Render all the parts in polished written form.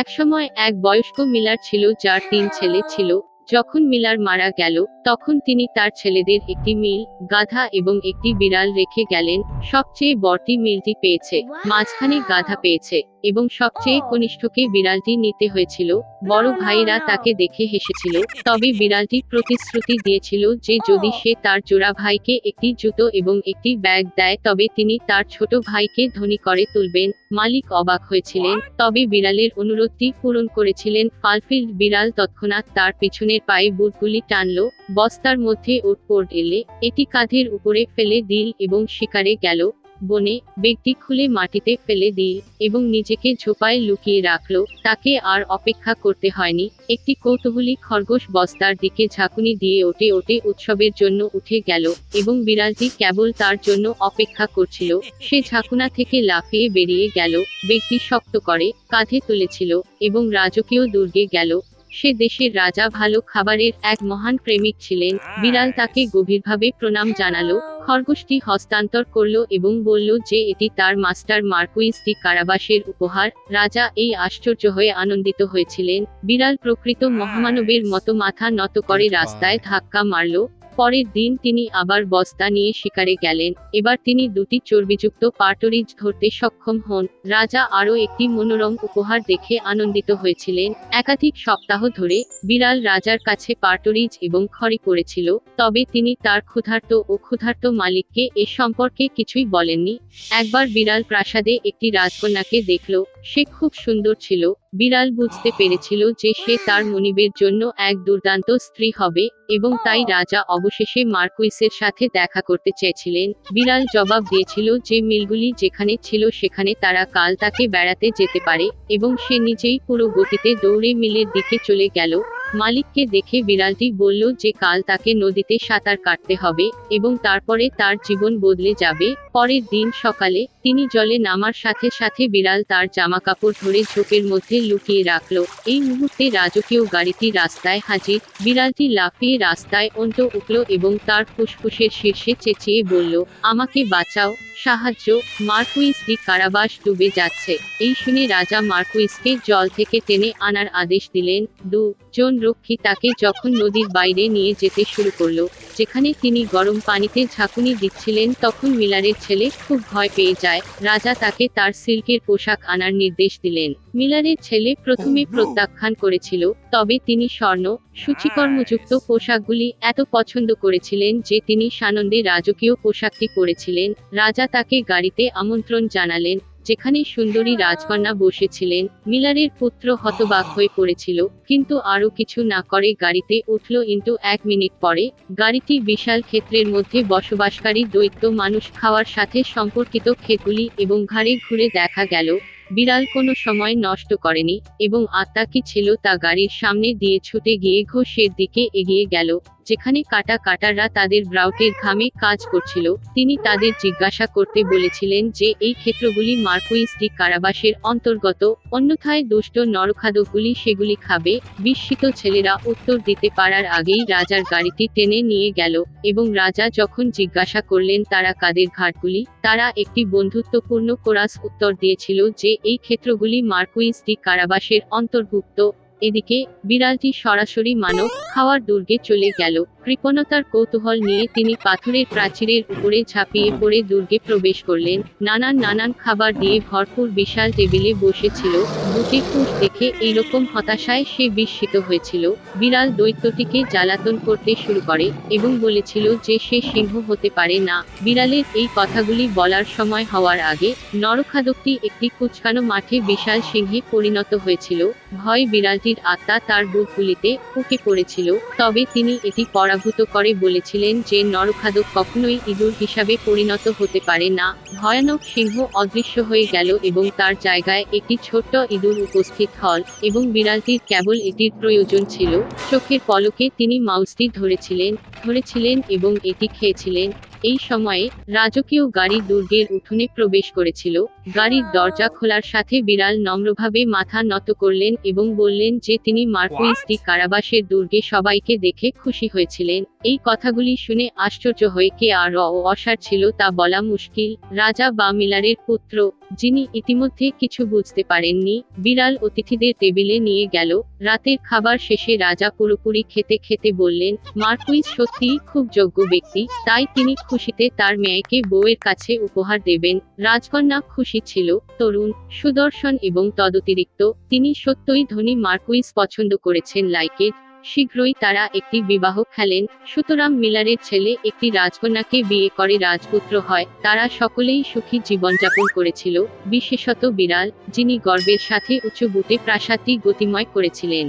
একসময় এক বয়স্ক মিলার ছিল যার ৩ ছেলে ছিল। যখন মিলার মারা গেল, তখন তিনি তার ছেলেদের একটি মিল, গাধা এবং একটি বিড়াল রেখে গেলেন। সবচেয়ে বড়টি মিলটি পেয়েছে, মাঝখানে গাধা পেয়েছে, এবং সবচেয়ে কনিষ্ঠকে বিড়ালটি নিতে হয়েছিল। বড় ভাইরা তাকে দেখে হেসেছিল, তবে বিড়ালটি প্রতিশ্রুতি দিয়েছিল যে যদি সে তার জোড়া ভাইকে একটি জুতো এবং একটি ব্যাগ দেয় তবে তিনি তার ছোট ভাইকে ধনী করে তুলবেন। মালিক অবাক হয়েছিলেন, তবে বিড়ালের অনুরোধটি পূরণ করেছিলেন। ফালফিল্ড বিড়াল তৎক্ষণাৎ তার পিছনের পায়ে বুটগুলি টানল, বস্তার মধ্যে ওটপোর্ট এলে এটি কাঁধের উপরে ফেলে দিল এবং শিকারে গেল। বনে ব্যাগটি খুলে মাটিতে ফেলে দিল এবং নিজেকে ঝোপায় লুকিয়ে রাখল। তাকে আর অপেক্ষা করতে হয়নি। একটি কৌতূহলী খরগোশ বস্তার দিকে ঝাঁকুনি দিয়ে ওঠে ওঠে উৎসবের জন্য উঠে গেল, এবং বিড়ালটি কেবল তার জন্য অপেক্ষা করছিল। সে ঝাঁকুনা থেকে লাফিয়ে বেরিয়ে গেল, ব্যাগটি শক্ত করে কাঁধে তুলেছিল এবং রাজকীয় দুর্গে গেল। সে দেশের রাজা ভালো খাবারের এক মহান প্রেমিক ছিলেন। বিড়াল তাকে গভীরভাবে প্রণাম জানালো, খরগোশটি হস্তান্তর করল এবং বলল যে এটি তার মাস্টার মার্কুইস ডি কারাবাসের উপহার। রাজা এই আশ্চর্য হয়ে আনন্দিত হয়েছিলেন। বিড়াল প্রকৃত মহামানবের মতো মাথা নত করে রাস্তায় ধাক্কা মারল। পরের দিন তিনি আবার বস্তা নিয়ে শিকারে গেলেন। এবার তিনি দুটি চর্বিযুক্ত পার্টরিজ ধরতে সক্ষম হন। রাজা আরও একটি মনোরম উপহার দেখে আনন্দিত হয়েছিলেন। একাধিক সপ্তাহ ধরে বিড়াল রাজার কাছে পার্টরিজ এবং খড়ি পড়েছিল, তবে তিনি তার ক্ষুধার্ত মালিককে এ সম্পর্কে কিছুই বলেননি। একবার বিড়াল প্রাসাদে একটি রাজকন্যাকে দেখল। সে খুব সুন্দর ছিল। বিড়াল বুঝতে পেরেছিল যে সে তার মনিবের জন্য এক দুর্দান্ত স্ত্রী হবে, এবং তাই রাজা অবশেষে মার্কুইসের সাথে দেখা করতে চেয়েছিলেন। বিড়াল জবাব দিয়েছিল যে মিলগুলি যেখানে ছিল সেখানে তারা কাল তাকে বেড়াতে যেতে পারে, এবং সে নিজেই পুরো গতিতে দৌড়ে মিলের দিকে চলে গেল। মালিককে দেখে বিড়ালটি বলল যে কাল তাকে নদীতে সাঁতার কাটতে হবে, এবং তারপরে তার জীবন বদলে যাবে। পরের দিন সকালে তিনি জলে নামার সাথে সাথে বিড়াল তার জামাকাপড় ধরে ঝোপের মধ্যে লুকিয়ে রাখল। এই মুহূর্তে রাজকীয় গাড়িটি রাস্তায় হাজির। বিড়ালটি লাফিয়ে রাস্তায় উঠল এবং তার ফুসফুসের শীর্ষে চেঁচিয়ে বলল, আমাকে বাঁচাও, সাহায্য, মার্কুইস ডি কারাবাস ডুবে যাচ্ছে। এই শুনে রাজা মার্কুইসকে জল থেকে টেনে আনার আদেশ দিলেন। জন রক্ষী তাকে যখন নদীর বাইরে নিয়ে যেতে শুরু করলো, যেখানে তিনি গরম পানিতে ঝাঁকুনি দিচ্ছিলেন, তখন মিলারের ছেলে খুব ভয় পেয়ে যায়। রাজা তাকে তার সিল্কের পোশাক আনার নির্দেশ দিলেন। মিলারের ছেলে প্রথমে প্রত্যাখ্যান করেছিল, তবে তিনি স্বর্ণ সূচিকর্মযুক্ত পোশাকগুলি এত পছন্দ করেছিলেন যে তিনি সানন্দে রাজকীয় পোশাকটি পরেছিলেন। রাজা তাকে গাড়িতে আমন্ত্রণ জানালেন, যেখানে সুন্দরী রাজকন্যা বসেছিলেন। মিলারের পুত্র হতবাক হয়ে পড়েছিল, কিন্তু আরও কিছু না করে গাড়িতে উঠল। 1 মিনিট পরে গাড়িটি বিশাল ক্ষেত্রের মধ্যে বসবাসকারী দৈত্য মানুষ খাওয়ার সাথে সম্পর্কিত ক্ষেতগুলি এবং ঘাড়ে ঘুরে দেখা গেল। বিড়াল কোনো সময় নষ্ট করেনি, এবং আত্মা কি ছিল তা গাড়ির সামনে দিয়ে ছুটে গিয়ে ঘোষের দিকে এগিয়ে গেল, যেখানে কাটাররা তাদের ব্রাউটের ঘামে কাজ করছিল। তিনি তাদের জিজ্ঞাসা করতে বলেছিলেন যে এই ক্ষেত্রগুলি মার্কুইস ডি কারাবাসের অন্তর্গত, অন্যথায় দুষ্ট নরখাদকগুলি সেগুলি খাবে। বিস্মিত ছেলেরা উত্তর দিতে পারার আগেই রাজার গাড়িটি টেনে নিয়ে গেল, এবং রাজা যখন জিজ্ঞাসা করলেন তারা কাদের ঘাটগুলি, তারা একটি বন্ধুত্বপূর্ণ কোরাস উত্তর দিয়েছিল যে এই ক্ষেত্রগুলি মার্কুইস ডি কারাবাসের অন্তর্ভুক্ত। এদিকে বিড়ালটি সরাসরি মানব খাওয়ার দুর্গে চলে গেল। কৃপণতার কৌতূহল নিয়ে তিনি পাথরের প্রাচীরের উপরে ঝাঁপিয়ে পড়ে দুর্গে প্রবেশ করলেন। নানান খাবার দিয়ে ভরপুর বিশাল টেবিলে বসেছিল। দুটি ফুট দেখে এইরকম হতাশায় সে বিস্মিত হয়েছিল। বিড়াল দৈত্যটিকে জ্বালাতন করতে শুরু করে এবং বলেছিল যে সে সিংহ হতে পারে না। বিড়ালের এই কথাগুলি বলার সময় হওয়ার আগে নরখাদকটি একটি কুচকানো মাঠে বিশাল সিংহে পরিণত হয়েছিল। ভয় বিড়ালটির আত্মা তার বুকগুলিতে উঠে পড়েছিল, তবে তিনি এটি পরাভূত করে বলেছিলেন যে নরখাদক কখনোই ইঁদুর হিসাবে পরিণত হতে পারে না। ভয়ানক সিংহ অদৃশ্য হয়ে গেল এবং তার জায়গায় একটি ছোট্ট ইঁদুর উপস্থিত হল, এবং বিড়ালটির কেবল এটির প্রয়োজন ছিল। চোখের পলকে তিনি মাউসটি ধরেছিলেন এবং এটি খেয়েছিলেন। এই সময়ে রাজকীয় গাড়ি দুর্গের উঠোনে প্রবেশ করেছিল। গাড়ির দরজা খোলার সাথে বিড়াল নম্রভাবে মাথা নত করলেন এবং বললেন যে তিনি মার্কুইস ডি কারাবাসের দুর্গে সবাইকে দেখে খুশি হয়েছিলেন। এই কথাগুলি শুনে আশ্চর্য হয়ে কে আর অসার ছিল তা বলা মুশকিল। রাজা বা মিলারের পুত্র, যিনি ইতিমধ্যে কিছু বুঝতে পারেননি, বিড়াল অতিথিদের টেবিলে নিয়ে গেল। রাতের খাবার শেষে রাজা পুরোপুরি খেতে খেতে বললেন, মার্কুইস সত্যিই খুব যোগ্য ব্যক্তি, তাই তিনি খুশিতে তার মেয়েকে বউয়ের কাছে উপহার দেবেন। রাজকন্যা খুশি ছিল, তরুণ, সুদর্শন এবং তদতিরিক্ত তিনি সত্যই ধনী মার্কুইস পছন্দ করেছেন লাইকেট। শীঘ্রই তারা একটি বিবাহ খেলেন। সুতরাং মিলারের ছেলে একটি রাজকন্যাকে বিয়ে করে রাজপুত্র হয়। তারা সকলেই সুখী জীবনযাপন করেছিল, বিশেষত বিড়াল, যিনি গর্বের সাথে উঁচু বুটে প্রাসাদটি গতিময় করেছিলেন।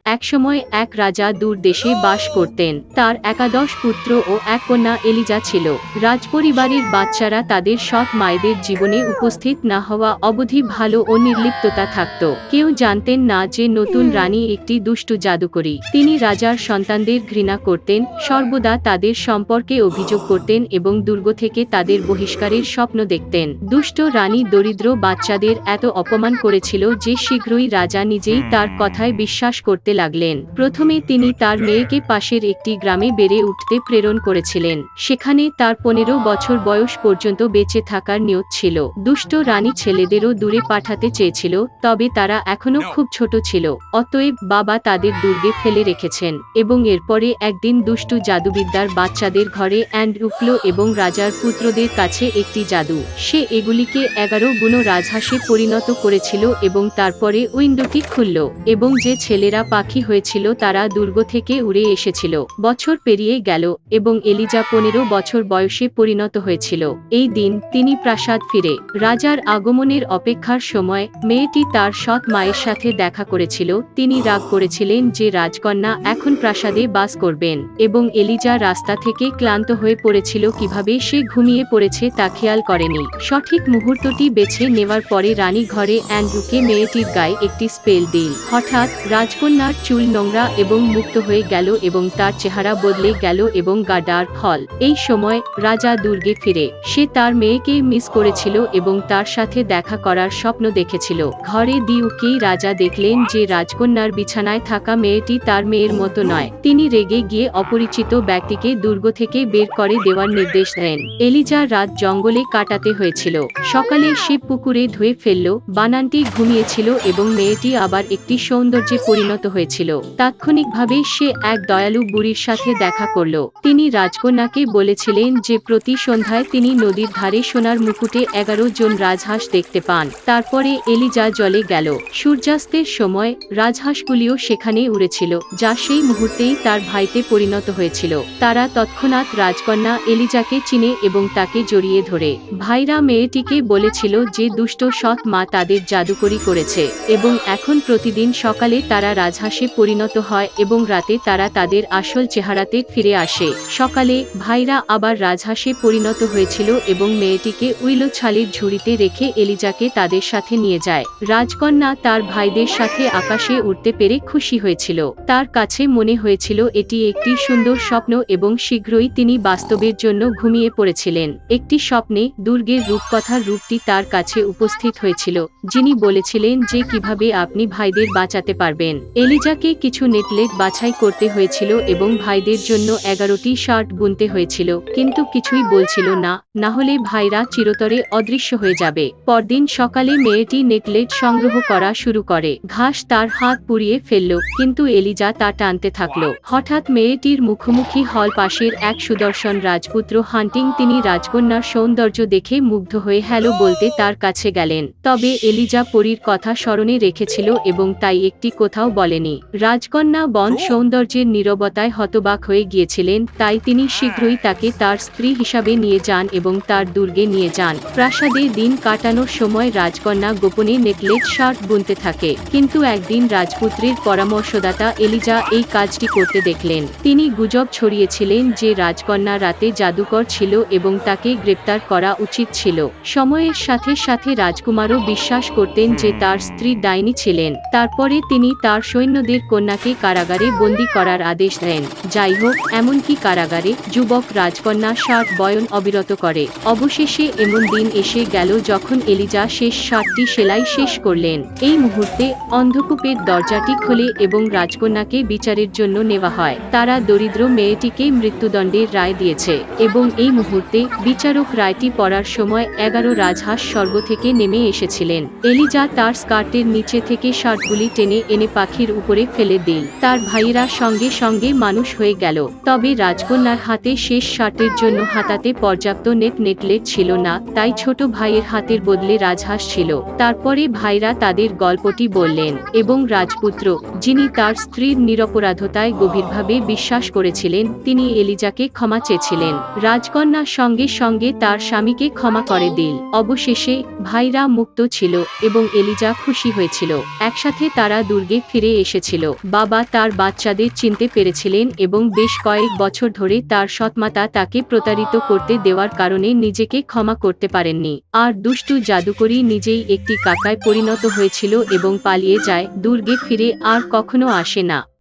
একসময় এক রাজা দূর দেশে বাস করতেন। তার একাদশ পুত্র ও এক কন্যা এলিজা ছিল। রাজপরিবারের বাচ্চারা তাদের সৎ মায়েদের জীবনে উপস্থিত না হওয়া অবধি ভালো ও নির্লিপ্ততা থাকত। কেউ জানতেন না যে নতুন রানী একটি দুষ্টু জাদুকরী। তিনি রাজার সন্তানদের ঘৃণা করতেন, সর্বদা তাদের সম্পর্কে অভিযোগ করতেন এবং দুর্গ থেকে তাদের বহিষ্কারের স্বপ্ন দেখতেন। দুষ্ট রানী দরিদ্র বাচ্চাদের এত অপমান করেছিল যে শীঘ্রই রাজা নিজেই তার কথায় বিশ্বাস করতে লাগলেন। প্রথমে তিনি তার মেয়েকে পাশের একটি গ্রামে বেড়ে উঠতে প্রেরণ করেছিলেন। সেখানে তার 15 বছর বয়স পর্যন্ত বেঁচে থাকার নিয়ত ছিল। দুষ্ট রানী ছেলেদেরও দূরে পাঠাতে চেয়েছিল, তবে তারা এখনো খুব ছোট ছিল। অতএব বাবা তাদের দুর্গে ফেলে রেখেছেন এবং এরপরে একদিন দুষ্টু জাদুবিদ্যার বাচ্চাদের ঘরে উঠল এবং রাজার পুত্রদের কাছে একটি জাদু। সে এগুলিকে 11 গুণ রাজহাঁসে পরিণত করেছিল এবং তারপরে উইন্ডোটি খুলল এবং যে ছেলেরা পাখি হয়েছিল তারা দুর্গ থেকে উড়ে এসেছিল। বছর পেরিয়ে গেল এবং এলিজা 15 বছর বয়সে পরিণত হয়েছিল। এই দিন তিনি প্রাসাদ ফিরে রাজার আগমনের অপেক্ষার সময় মেয়েটি তার সৎ মায়ের সাথে দেখা করেছিল। তিনি রাগ করেছিলেন যে রাজকন্যা এখন প্রাসাদে বাস করবেন এবং এলিজা রাস্তা থেকে ক্লান্ত হয়ে পড়েছিল, কিভাবে সে ঘুমিয়ে পড়েছে তা খেয়াল করেনি। সঠিক মুহূর্তটি বেছে নেওয়ার পরে রানী ঘরে অ্যান্ড্রুকে মেয়েটির গায়ে একটি স্পেল দিল। হঠাৎ রাজকন্যার চুল নোংরা এবং মুক্ত হয়ে গেল এবং তার চেহারা বদলে গেল এবং গা ডার্ক হল। এই সময় রাজা দুর্গে ফিরে সে তার মেয়েকে মিস করেছিল এবং তার সাথে দেখা করার স্বপ্ন দেখেছিল। ঘরে দিউকেই রাজা দেখলেন যে রাজকন্যার বিছানায় থাকা মেয়েটি তার মেয়ের মতো নয়। তিনি রেগে গিয়ে অপরিচিত ব্যক্তিকে দুর্গ থেকে বের করে দেওয়ার নির্দেশ দেন। এলিজা রাত জঙ্গলে কাটাতে হয়েছিল। সকালে সে পুকুরে ধুয়ে ফেলল। বানানটি ঘুমিয়েছিল এবং মেয়েটি আবার একটি সৌন্দর্যে পরিণত হয়েছিল। তাৎক্ষণিকভাবে সে এক দয়ালু বুড়ির সাথে দেখা করল। তিনি রাজকন্যাকে বলেছিলেন যে প্রতি সন্ধ্যায় তিনি নদীর ধারে সোনার মুকুটে 11 জন রাজহাঁস দেখতে পান। তারপরে এলিজা জলে গেল। সূর্যাস্তের সময় রাজহাঁসগুলিও সেখানে উড়েছিল, যা সেই মুহূর্তেই তার ভাইতে পরিণত হয়েছিল। তারা তৎক্ষণাৎ রাজকন্যা এলিজাকে চিনে এবং তাকে জড়িয়ে ধরে। ভাইরা মেয়েটিকে বলেছিল যে দুষ্ট সৎ মা তাদের জাদুকরি করেছে এবং এখন প্রতিদিন সকালে তারা রাজহাঁসে পরিণত হয় এবং রাতে তারা তাদের আসল চেহারাতে ফিরে আসে। সকালে ভাইরা আবার রাজহাঁসে পরিণত হয়েছিল এবং মেয়েটিকে উইলো ছালির ঝুড়িতে রেখে এলিজাকে তাদের সাথে নিয়ে যায়। রাজকন্যা তার ভাইদের সাথে আকাশে উঠতে পেরে খুশি হয়েছিল। তার কাছে মনে হয়েছিল এটি একটি সুন্দর স্বপ্ন এবং শীঘ্রই তিনি বাস্তবের জন্য ঘুমিয়ে পড়েছিলেন। একটি স্বপ্নে দুর্গের রূপকথার রূপটি তার কাছে উপস্থিত হয়েছিল, যিনি বলেছিলেন যে কিভাবে আপনি ভাইদের বাঁচাতে পারবেন। এলিজাকে কিছু নেকলেট বাছাই করতে হয়েছিল এবং ভাইদের জন্য 11টি শার্ট বুনতে হয়েছিল, কিন্তু কিছুই বলছিল না, না হলে ভাইরা চিরতরে অদৃশ্য হয়ে যাবে। পরদিন সকালে মেয়েটি নেকলেট সংগ্রহ করা শুরু করে। ঘাস তার হাত পুড়িয়ে ফেলল, কিন্তু এলিজা তা টানতে থাকলো। হঠাৎ মেয়েটির মুখোমুখি হল পাশের এক সুদর্শন রাজপুত্র হান্টিং। তিনি রাজকন্যার সৌন্দর্য দেখে মুগ্ধ হয়ে হ্যালো বলতে তার কাছে গেলেন। তবে এলিজা পরীর কথা স্মরণে রেখেছিল এবং তাই একটি কোথাও বলেনি। রাজকন্যা বন সৌন্দর্যের নীরবতায় হতবাক হয়ে গিয়েছিলেন, তাই তিনি শীঘ্রই তাকে তার স্ত্রী হিসাবে নিয়ে যান এবং তার দুর্গে নিয়ে যান। প্রাসাদে দিন কাটানোর সময় রাজকন্যা গোপনে নেকলেট শার্ট বুনতে থাকে, কিন্তু একদিন রাজপুত্রের পরামর্শদাতা এলিজা এই কাজটি করতে দেখলেন। তিনি গুজব ছড়িয়েছিলেন যে রাজকন্যা রাতে জাদুকর ছিল এবং তাকে গ্রেপ্তার করা উচিত ছিল। সময়ের সাথে সাথে রাজকুমারও বিশ্বাস করতেন যে তার স্ত্রী ডাইনি ছিলেন। তারপরে তিনি তার সৈন্য অন্যদের কন্যাকে কারাগারে বন্দী করার আদেশ দেন। যাই হোক, এমনকি কারাগারে যুবক রাজকন্যা শার্ট বয়ন অবিরত করে। অবশেষে এমন দিন এসে গেল যখন এলিজা শেষ শার্টটি সেলাই শেষ করলেন। এই মুহূর্তে অন্ধকূপের দরজাটি খোলে এবং রাজকন্যাকে বিচারের জন্য নেওয়া হয়। তারা দরিদ্র মেয়েটিকে মৃত্যুদণ্ডের রায় দিয়েছে এবং এই মুহূর্তে বিচারক রায়টি পড়ার সময় 11 রাজহাঁস স্বর্গ থেকে নেমে এসেছিলেন। এলিজা তার স্কার্টের নিচে থেকে শার্টগুলি টেনে এনে পাখির উপরে ফেলে দিল। তার ভাইয়েরা সঙ্গে সঙ্গে মানুষ হয়ে গেল। তবে রাজকন্যার হাতে শেষ শার্টের জন্য হাতাতে পর্যাপ্ত নেকলেস ছিল না, তাই ছোট ভাইয়ের হাতের বদলে রাজহাঁস ছিল। তারপরে ভাইরা তাদের গল্পটি বললেন এবং রাজপুত্র, যিনি তার স্ত্রীর নিরপরাধতায় গভীরভাবে বিশ্বাস করেছিলেন, তিনি এলিজাকে ক্ষমা চেয়েছিলেন। রাজকন্যা সঙ্গে সঙ্গে তার স্বামীকে ক্ষমা করে দিল। অবশেষে ভাইরা মুক্ত ছিল এবং এলিজা খুশি হয়েছিল। একসাথে তারা দুর্গে ফিরে এসেছিল। বাবা তার বাচ্চাদের চিনতে পেরেছিলেন এবং বেশ কয়েক বছর ধরে তার সৎমাতা তাকে প্রতারিত করতে দেওয়ার কারণে নিজেকে ক্ষমা করতে পারেননি। আর দুষ্টু জাদুকরী নিজেই একটি কাকায় পরিণত হয়েছিল এবং পালিয়ে যায়, দুর্গে ফিরে আর কখনো আসে না।